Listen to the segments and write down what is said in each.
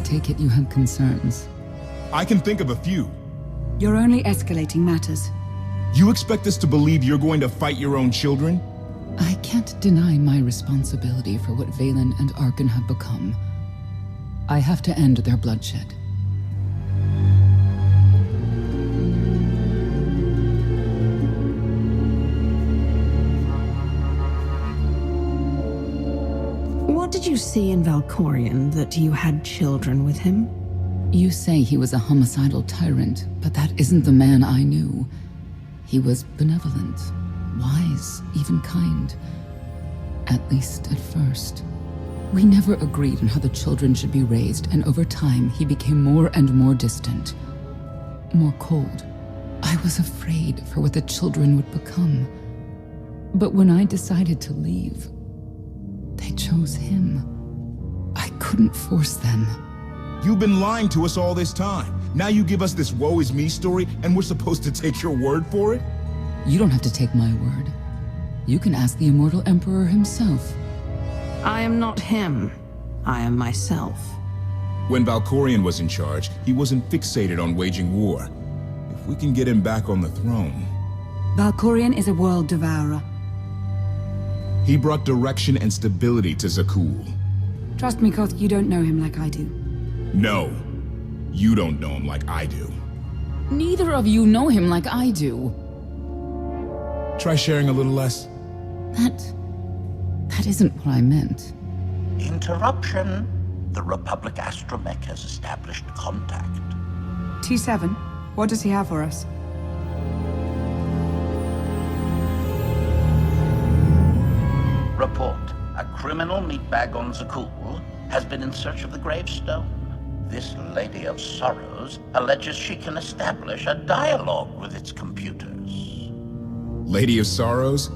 take it you have concerns. I can think of a few. You're only escalating matters. You expect us to believe you're going to fight your own children? I can't deny my responsibility for what Valen and Arkan have become. I have to end their bloodshed. What did you see in Valkorion that you had children with him? You say he was a homicidal tyrant, but that isn't the man I knew. He was benevolent, wise, even kind. At least at first. We never agreed on how the children should be raised, and over time he became more and more distant. More cold. I was afraid for what the children would become. But when I decided to leave, they chose him. I couldn't force them. You've been lying to us all this time. Now you give us this woe is me story, and we're supposed to take your word for it? You don't have to take my word. You can ask the Immortal Emperor himself. I am not him. I am myself. When Valkorion was in charge, he wasn't fixated on waging war. If we can get him back on the throne... Valkorion is a world devourer. He brought direction and stability to Zakul. Trust me, Koth, you don't know him like I do. No, you don't know him like I do. Neither of you know him like I do. Try sharing a little less. That isn't what I meant. Interruption. The Republic astromech has established contact. T7, what does he have for us? Report. A criminal meatbag on Zakul has been in search of the gravestone. This Lady of Sorrows alleges she can establish a dialogue with its computers. Lady of Sorrows?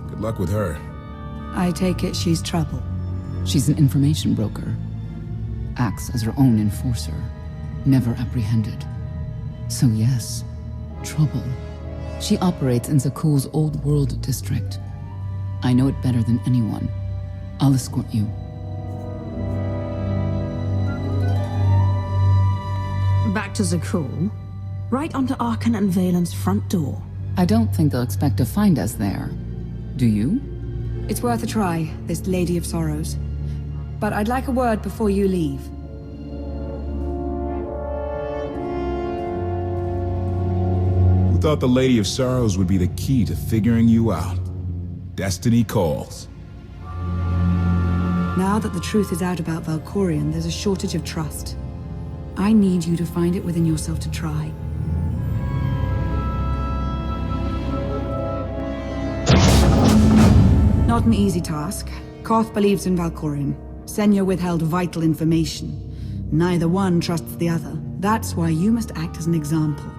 Good luck with her. I take it she's trouble. She's an information broker. Acts as her own enforcer. Never apprehended. So yes, trouble. She operates in Zakul's Old World district. I know it better than anyone. I'll escort you. Back to Zakul. Right onto Arkan and Valen's front door. I don't think they'll expect to find us there. Do you? It's worth a try, this Lady of Sorrows. But I'd like a word before you leave. Who thought the Lady of Sorrows would be the key to figuring you out? Destiny calls. Now that the truth is out about Valkorion, there's a shortage of trust. I need you to find it within yourself to try. Not an easy task. Koth believes in Valkorion. Senya withheld vital information. Neither one trusts the other. That's why you must act as an example.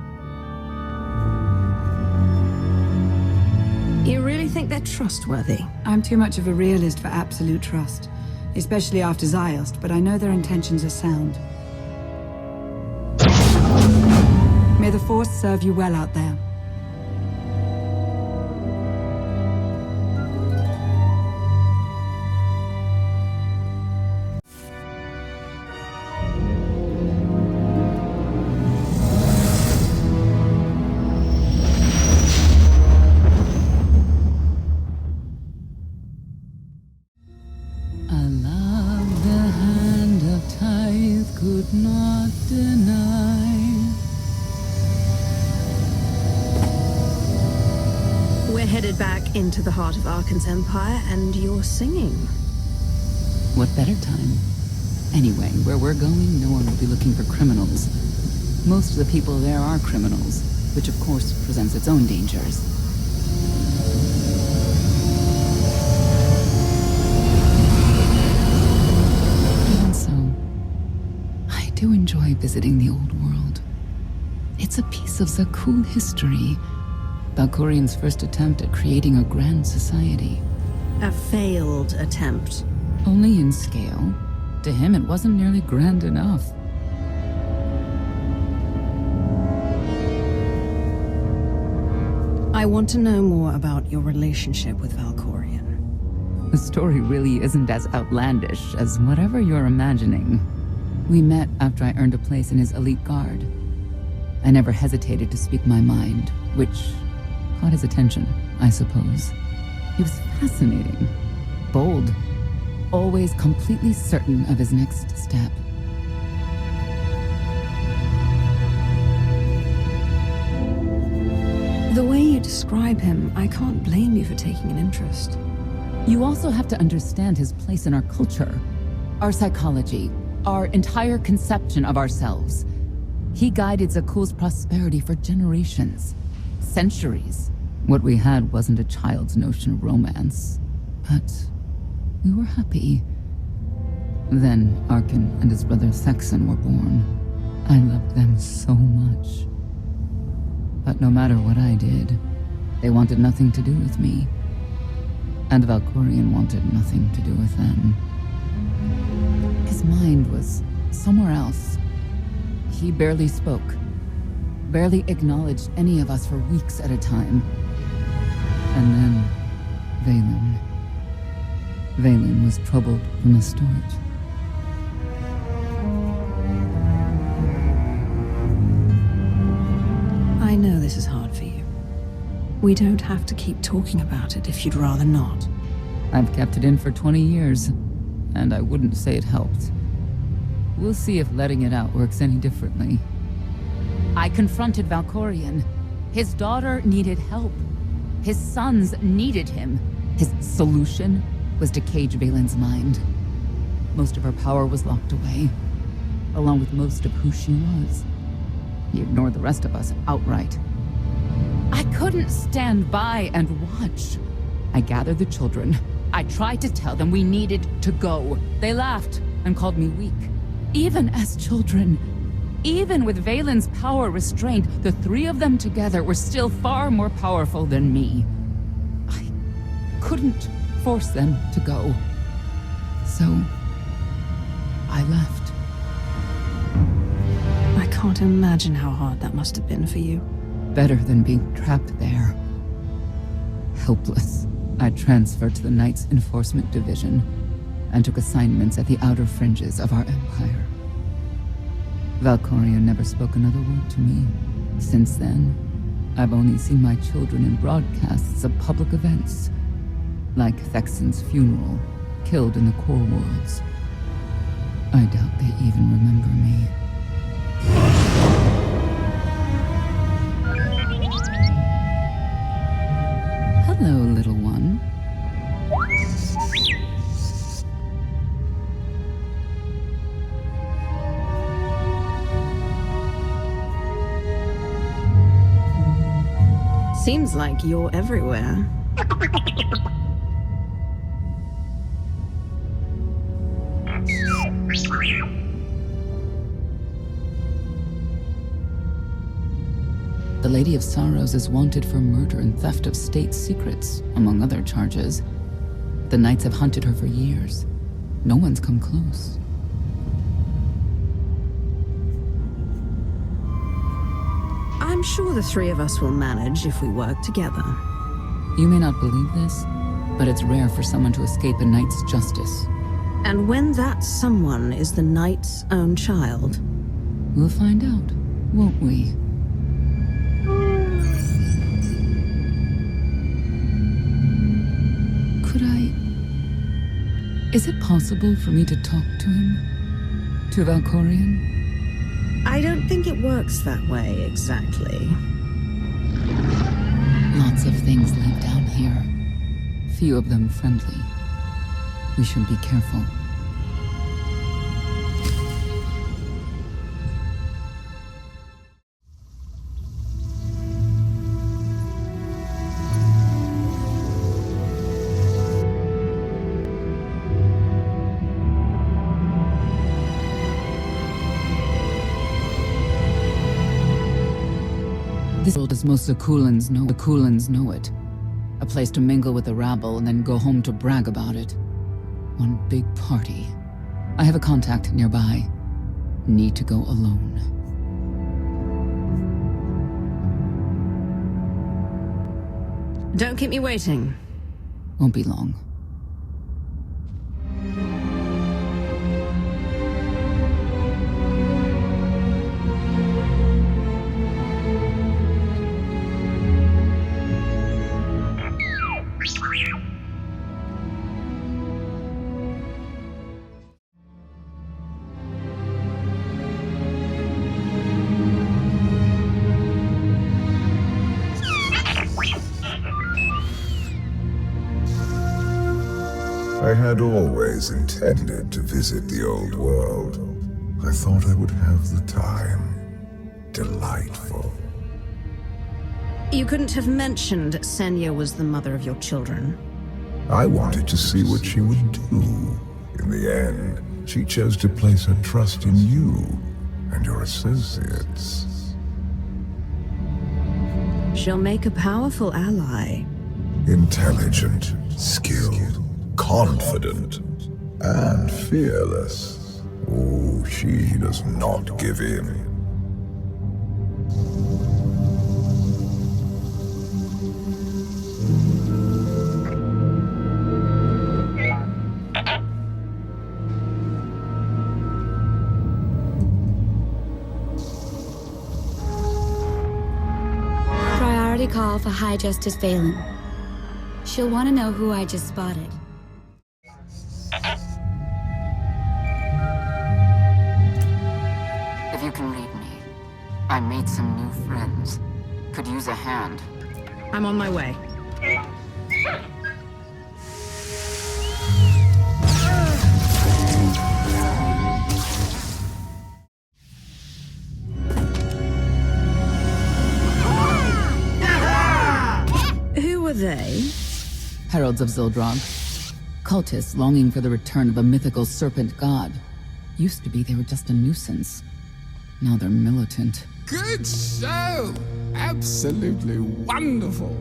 You really think they're trustworthy? I'm too much of a realist for absolute trust. Especially after Ziost, but I know their intentions are sound. May the Force serve you well out there. Back into the heart of Arkan's empire, and you're singing. What better time? Anyway, where we're going, no one will be looking for criminals. Most of the people there are criminals, which of course presents its own dangers. Even so, I do enjoy visiting the old world. It's a piece of Zakul history. Valkorion's first attempt at creating a grand society. A failed attempt. Only in scale. To him, it wasn't nearly grand enough. I want to know more about your relationship with Valkorion. The story really isn't as outlandish as whatever you're imagining. We met after I earned a place in his elite guard. I never hesitated to speak my mind, which caught his attention, I suppose. He was fascinating, bold, always completely certain of his next step. The way you describe him, I can't blame you for taking an interest. You also have to understand his place in our culture, our psychology, our entire conception of ourselves. He guided Zakuul's prosperity for generations, centuries. What we had wasn't a child's notion of romance, but we were happy. Then Arkin and his brother Thexan were born. I loved them so much. But no matter what I did, they wanted nothing to do with me. And Valkorion wanted nothing to do with them. His mind was somewhere else. He barely spoke, barely acknowledged any of us for weeks at a time. And then, Vaylin. Vaylin was troubled from the start. I know this is hard for you. We don't have to keep talking about it if you'd rather not. I've kept it in for 20 years, and I wouldn't say it helped. We'll see if letting it out works any differently. I confronted Valkorion. His daughter needed help. His sons needed him. His solution was to cage Vaylin's mind. Most of her power was locked away, along with most of who she was. He ignored the rest of us outright. I couldn't stand by and watch. I gathered the children. I tried to tell them we needed to go. They laughed and called me weak. Even as children, even with Vaylin's power restrained, the three of them together were still far more powerful than me. I couldn't force them to go. So, I left. I can't imagine how hard that must have been for you. Better than being trapped there. Helpless, I transferred to the Knights Enforcement Division and took assignments at the outer fringes of our empire. Valkorion never spoke another word to me. Since then, I've only seen my children in broadcasts of public events, like Thexan's funeral, killed in the core worlds. I doubt they even remember me. Hello, little one. Seems like you're everywhere. The Lady of Sorrows is wanted for murder and theft of state secrets, among other charges. The Knights have hunted her for years. No one's come close. I'm sure the three of us will manage if we work together. You may not believe this, but it's rare for someone to escape a knight's justice. And when that someone is the knight's own child, We'll find out, won't we? Could I... Is it possible for me to talk to him? To Valkorion? I don't think it works that way exactly. Lots of things live down here. Few of them friendly. We should be careful. This world is most Zakuulans know. Zakuulans know it. A place to mingle with the rabble and then go home to brag about it. One big party. I have a contact nearby. Need to go alone. Don't keep me waiting. Won't be long. I had always intended to visit the old world. I thought I would have the time. Delightful. You couldn't have mentioned Senya was the mother of your children. I wanted to see what she would do. In the end, she chose to place her trust in you and your associates. She'll make a powerful ally. Intelligent, skilled, confident, and fearless. Oh, she does not give in. Priority call for High Justice Valen. She'll want to know who I just spotted. If you can read me, I made some new friends. Could use a hand. I'm on my way. Who were they? Heralds of Zildrog. Cultists longing for the return of a mythical serpent god. Used to be they were just a nuisance. Now they're militant. Good show! Absolutely wonderful!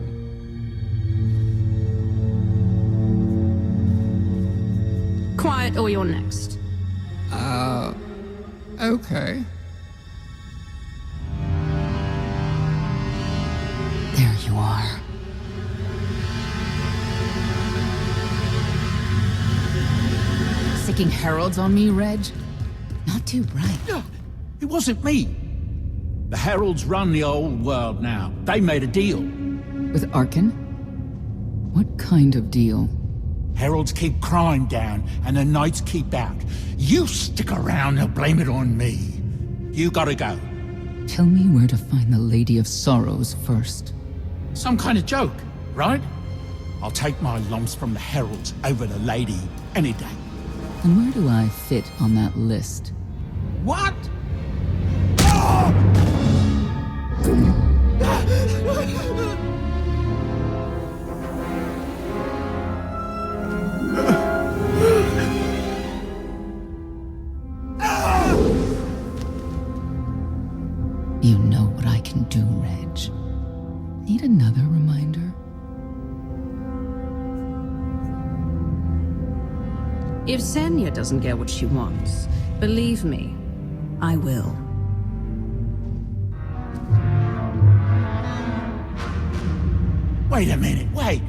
Quiet or you're next. Okay. There you are. Sicking heralds on me, Reg? Not too bright. No, it wasn't me. The Heralds run the old world now. They made a deal. With Arkin? What kind of deal? Heralds keep crime down, and the Knights keep out. You stick around and blame it on me. You gotta go. Tell me where to find the Lady of Sorrows first. Some kind of joke, right? I'll take my lumps from the Heralds over the Lady any day. And where do I fit on that list? What? You know what I can do, Reg. Need another reminder? If Senya doesn't get what she wants, believe me, I will. Wait a minute, wait.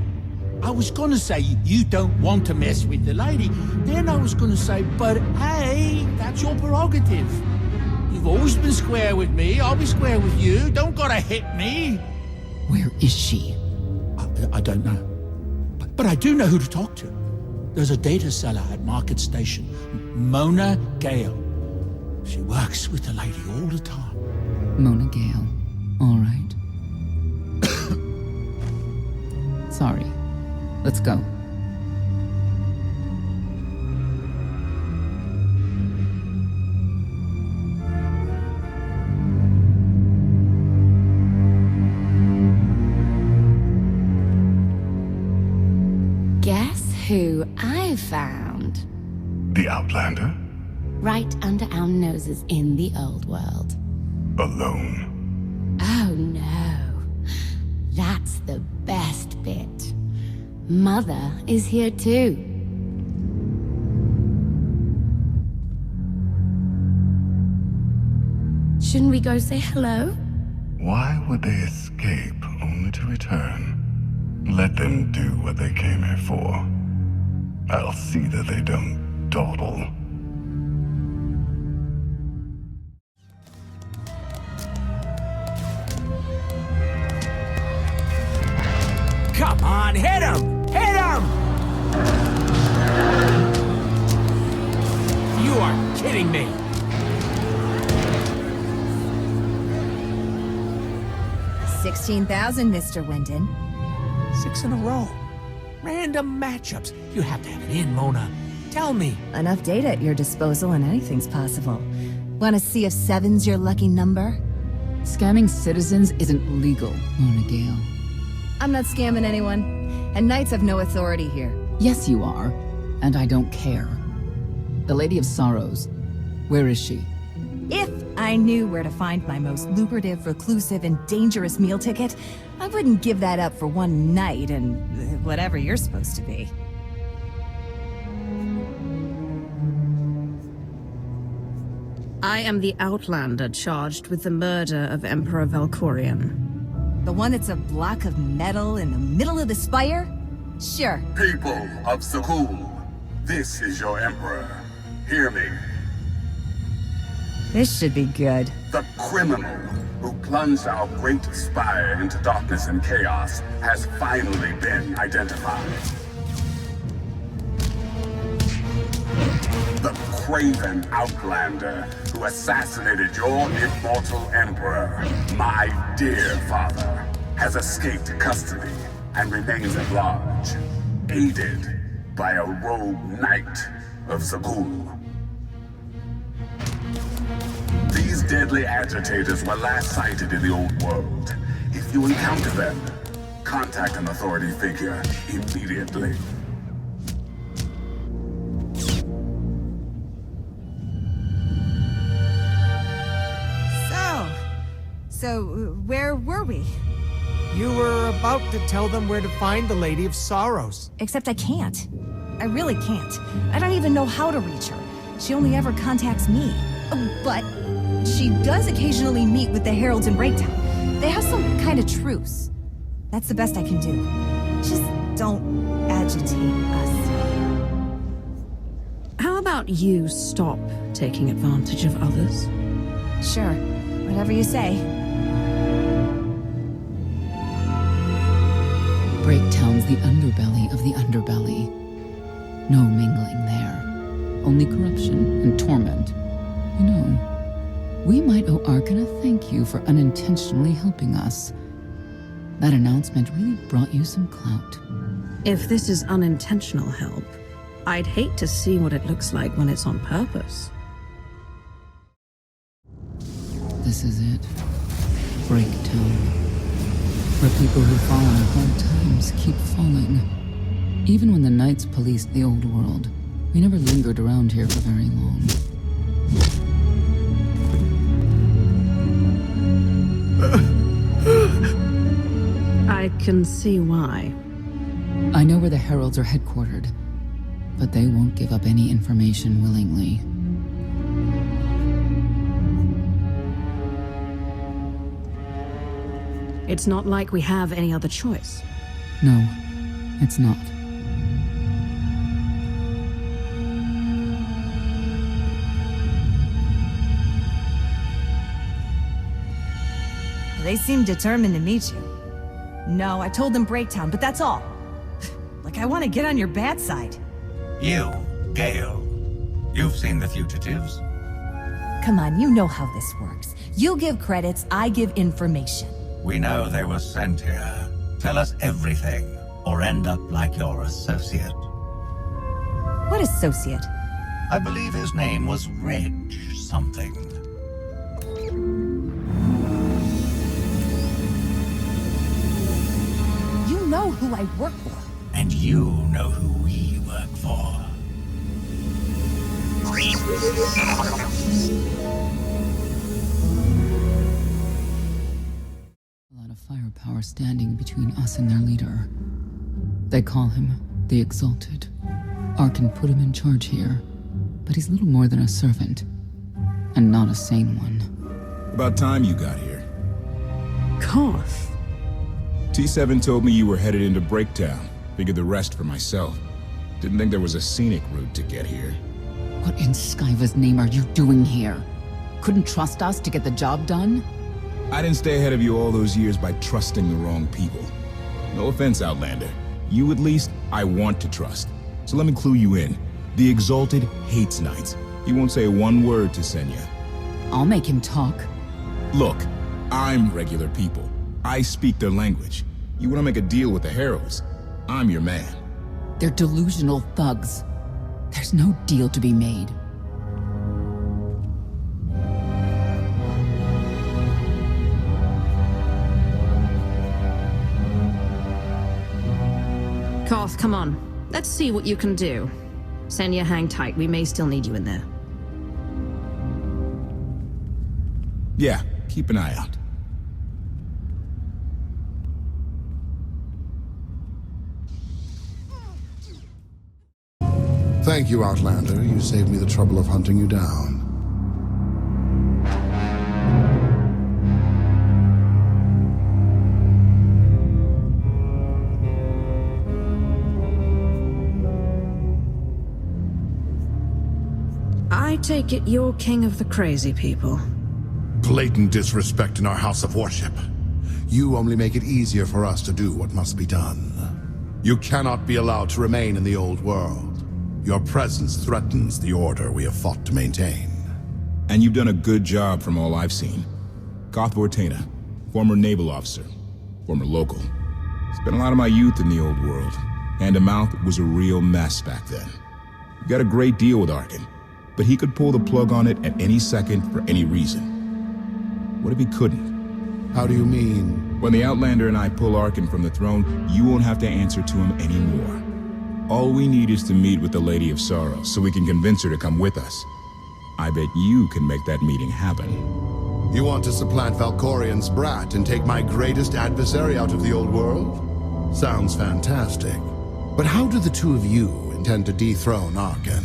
I was gonna say you don't want to mess with the lady. Then I was gonna say, but hey, that's your prerogative. You've always been square with me, I'll be square with you. Don't gotta hit me. Where is she? I don't know. But I do know who to talk to. There's a data seller at Market Station, Mona Gale. She works with the lady all the time. Mona Gale. All right. Sorry. Let's go. Guess who I found? The Outlander? Right under our noses in the old world. Alone. Oh no. That's the best bit. Mother is here too. Shouldn't we go say hello? Why would they escape only to return? Let them do what they came here for. I'll see that they don't dawdle. Come on, hit him! Hit him! You are kidding me. $16,000, Mr. Wyndon. 6 in a row. Random matchups. You have to have it in, Mona. Tell me. Enough data at your disposal and anything's possible. Want to see if 7's your lucky number? Scamming citizens isn't legal, Mona Gale. I'm not scamming anyone. And Knights have no authority here. Yes, you are. And I don't care. The Lady of Sorrows. Where is she? If I knew where to find my most lucrative, reclusive, and dangerous meal ticket, I wouldn't give that up for one night and whatever you're supposed to be. I am the Outlander charged with the murder of Emperor Valkorion. The one that's a block of metal in the middle of the spire? Sure. People of Sakul, this is your Emperor. Hear me. This should be good. The criminal who plunged our great spire into darkness and chaos has finally been identified. The craven Outlander who assassinated your immortal Emperor, my dear father, has escaped custody and remains at large, aided by a rogue knight of Sakul. These deadly agitators were last sighted in the old world. If you encounter them, contact an authority figure immediately. So, where were we? You were about to tell them where to find the Lady of Sorrows. Except I can't. I really can't. I don't even know how to reach her. She only ever contacts me. But she does occasionally meet with the Heralds in Breakdown. They have some kind of truce. That's the best I can do. Just don't agitate us. How about you stop taking advantage of others? Sure. Whatever you say. Breaktown's the underbelly of the underbelly. No mingling there. Only corruption and torment. You know, we might owe Arkan a thank you for unintentionally helping us. That announcement really brought you some clout. If this is unintentional help, I'd hate to see what it looks like when it's on purpose. This is it. Breaktown. Where people who fall on hard times keep falling. Even when the Knights policed the old world, we never lingered around here for very long. I can see why. I know where the Heralds are headquartered, but they won't give up any information willingly. It's not like we have any other choice. No, it's not. They seem determined to meet you. No, I told them Breaktown, but that's all. Like I want to get on your bad side. You, Gale. You've seen the fugitives. Come on, you know how this works. You give credits, I give information. We know they were sent here. Tell us everything, or end up like your associate. What associate? I believe his name was Reg something. You know who I work for. And you know who we work for. A lot of firepower standing between us and their leader. They call him the Exalted. Arkan put him in charge here, but he's little more than a servant, and not a sane one. About time you got here. Koth. T7 told me you were headed into Breaktown. Figured the rest for myself. Didn't think there was a scenic route to get here. What in Skyva's name are you doing here? Couldn't trust us to get the job done? I didn't stay ahead of you all those years by trusting the wrong people. No offense, Outlander. You at least, I want to trust. So let me clue you in. The Exalted hates Knights. He won't say one word to Senya. I'll make him talk. Look, I'm regular people. I speak their language. You want to make a deal with the Heralds? I'm your man. They're delusional thugs. There's no deal to be made. Koth, come on. Let's see what you can do. Senya, hang tight. We may still need you in there. Yeah, keep an eye out. Thank you, Outlander. You saved me the trouble of hunting you down. I take it you're king of the crazy people. Blatant disrespect in our house of worship. You only make it easier for us to do what must be done. You cannot be allowed to remain in the old world. Your presence threatens the order we have fought to maintain. And you've done a good job from all I've seen. Koth Vortena, former naval officer, former local. Spent a lot of my youth in the old world. Hand-to-mouth was a real mess back then. You got a great deal with Arkin, but he could pull the plug on it at any second for any reason. What if he couldn't? How do you mean? When the Outlander and I pull Arkin from the throne, you won't have to answer to him anymore. All we need is to meet with the Lady of Sorrows so we can convince her to come with us. I bet you can make that meeting happen. You want to supplant Valkorian's brat and take my greatest adversary out of the old world? Sounds fantastic. But how do the two of you intend to dethrone Arkin?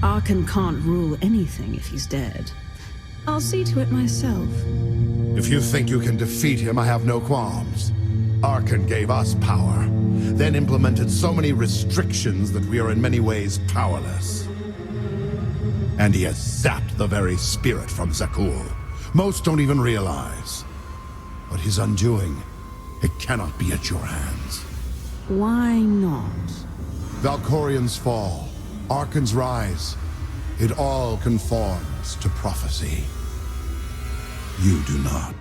Arkin can't rule anything if he's dead. I'll see to it myself. If you think you can defeat him, I have no qualms. Arkin gave us power, then implemented so many restrictions that we are in many ways powerless. And he has sapped the very spirit from Zakul. Most don't even realize. But his undoing, it cannot be at your hands. Why not? Valkorian's fall, Arkin's rise, it all conforms to prophecy. You do not.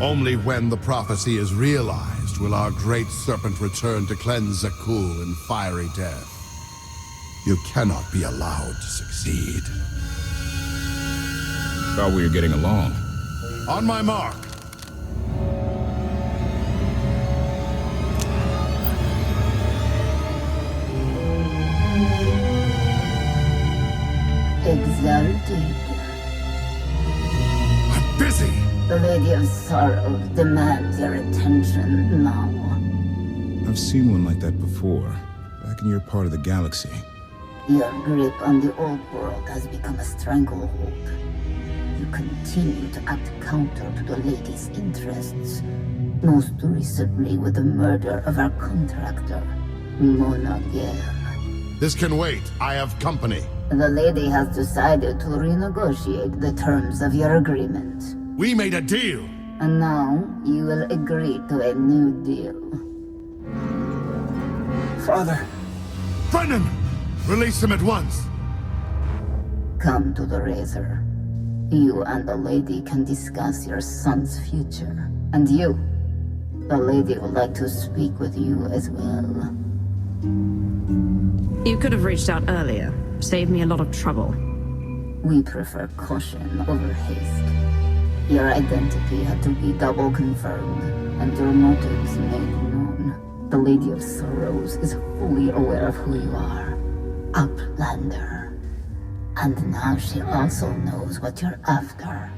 Only when the prophecy is realized will our great serpent return to cleanse Zakul in fiery death. You cannot be allowed to succeed. Thought we were getting along. On my mark. Exalted. I'm busy. The Lady of Sorrow demands your attention now. I've seen one like that before, back in your part of the galaxy. Your grip on the old world has become a stranglehold. You continue to act counter to the Lady's interests, most recently with the murder of our contractor, Mona Gale. This can wait. I have company. The Lady has decided to renegotiate the terms of your agreement. We made a deal! And now, you will agree to a new deal. Father! Brennan! Release him at once! Come to the Razor. You and the Lady can discuss your son's future. And you, the Lady would like to speak with you as well. You could have reached out earlier. Saved me a lot of trouble. We prefer caution over haste. Your identity had to be double confirmed, and your motives made known. The Lady of Sorrows is fully aware of who you are. Outlander. And now she also knows what you're after.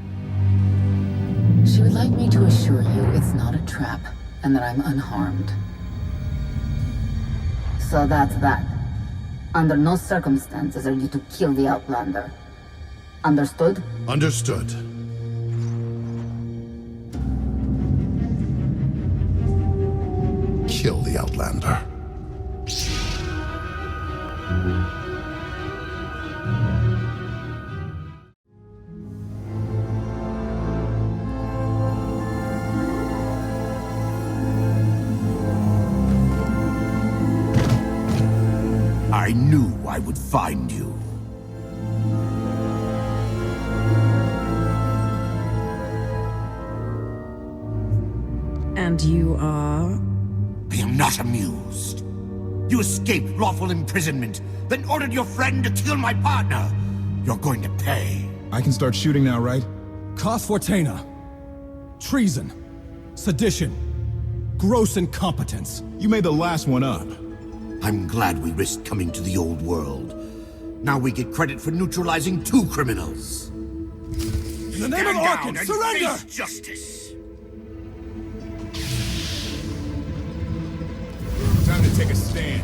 She would like me to assure you it's not a trap, and that I'm unharmed. So that's that. Under no circumstances are you to kill the Outlander. Understood? Understood. Kill the Outlander. I knew I would find you. And you are? I am not amused. You escaped lawful imprisonment, then ordered your friend to kill my partner. You're going to pay. I can start shooting now, right? Cause Fortuna. Treason. Sedition. Gross incompetence. You made the last one up. I'm glad we risked coming to the old world. Now we get credit for neutralizing 2 criminals. In the name of Arkan, surrender! Face justice. Time to take a stand.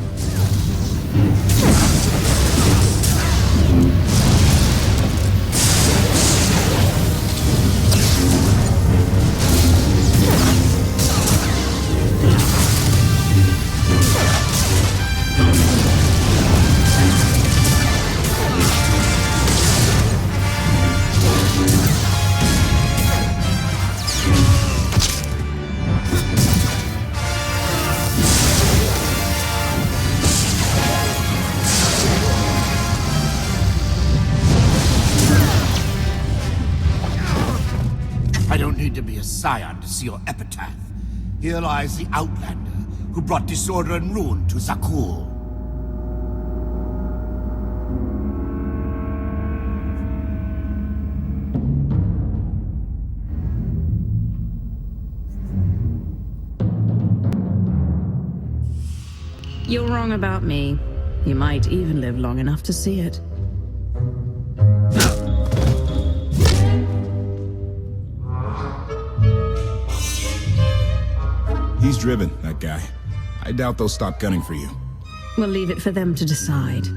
I don't need to be a scion to see your epitaph. Here lies the Outlander, who brought disorder and ruin to Zakul. You're wrong about me. You might even live long enough to see it. He's driven, that guy. I doubt they'll stop gunning for you. We'll leave it for them to decide.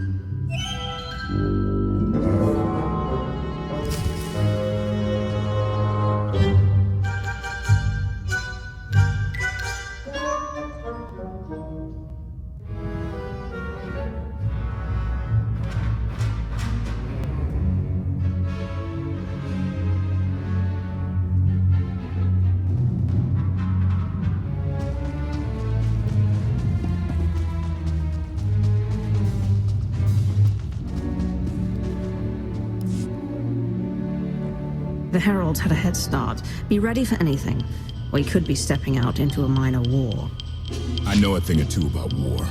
The Heralds had a head start. Be ready for anything. We could be stepping out into a minor war. I know a thing or two about war.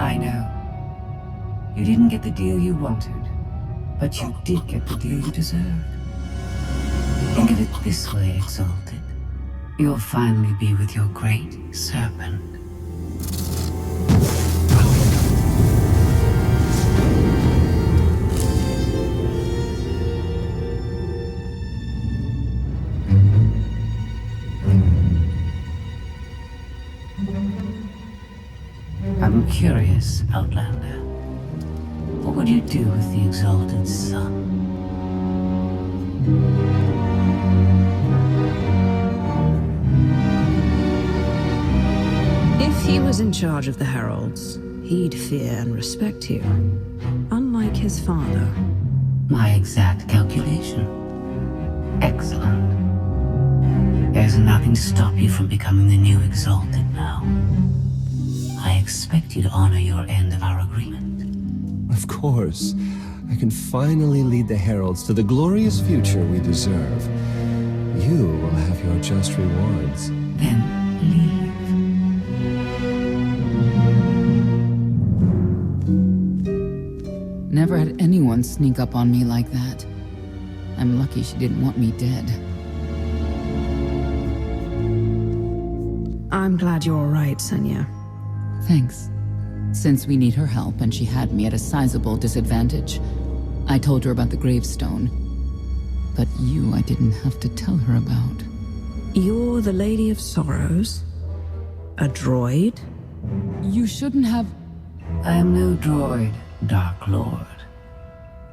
I know. You didn't get the deal you wanted. But you did get the deal you deserved. Think of it this way, Exalted. You'll finally be with your great serpent. I'm curious, Outlander. What would you do with the Exalted Son? If he was in charge of the Heralds, he'd fear and respect you. Unlike his father. My exact calculation. Excellent. There's nothing to stop you from becoming the new Exalted now. I expect you to honor your end of our agreement. Of course. I can finally lead the Heralds to the glorious future we deserve. You will have your just rewards. Then leave. Never had anyone sneak up on me like that. I'm lucky she didn't want me dead. I'm glad you're all right, Senya. Thanks. Since we need her help and she had me at a sizable disadvantage, I told her about the gravestone. But you I didn't have to tell her about. You're the Lady of Sorrows? A droid? You shouldn't have... I am no droid, Dark Lord.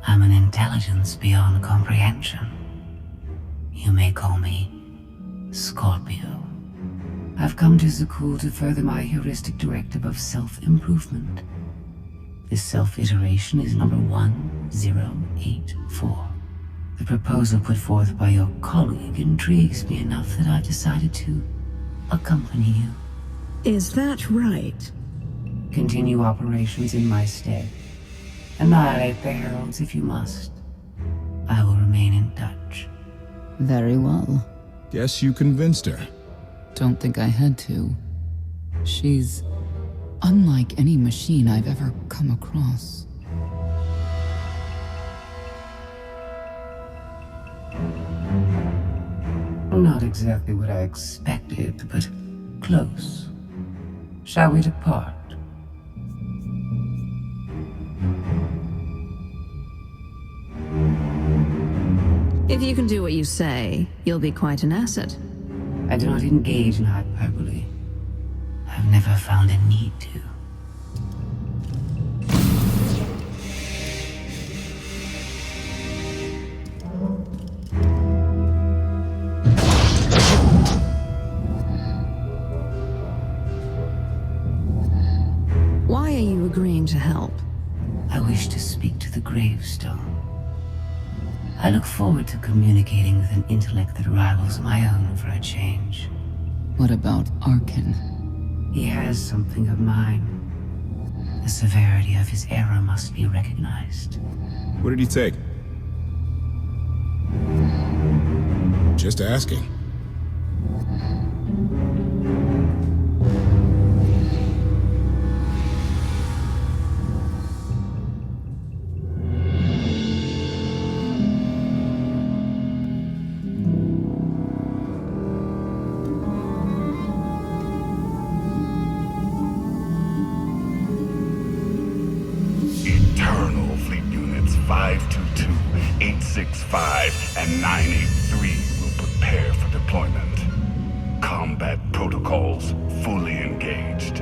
I'm an intelligence beyond comprehension. You may call me Scorpio. I've come to Zakul to further my heuristic directive of self-improvement. This self-iteration is number 1084. The proposal put forth by your colleague intrigues me enough that I've decided to accompany you. Is that right? Continue operations in my stead. Annihilate the Heralds if you must. I will remain in touch. Very well. Guess you convinced her. Don't think I had to. She's unlike any machine I've ever come across. Not exactly what I expected, but close. Shall we depart? If you can do what you say, you'll be quite an asset. I do not engage in hyperbole. I've never found a need to. Why are you agreeing to help? I wish to speak to the gravestone. I look forward to communicating with an intellect that rivals my own for a change. What about Arkin? He has something of mine. The severity of his error must be recognized. What did he take? Just asking. Eternal Fleet Units 522, 865, and 983 will prepare for deployment. Combat protocols fully engaged.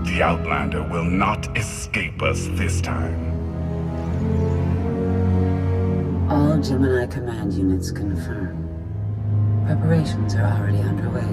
The Outlander will not escape us this time. All Gemini command units confirm. Preparations are already underway.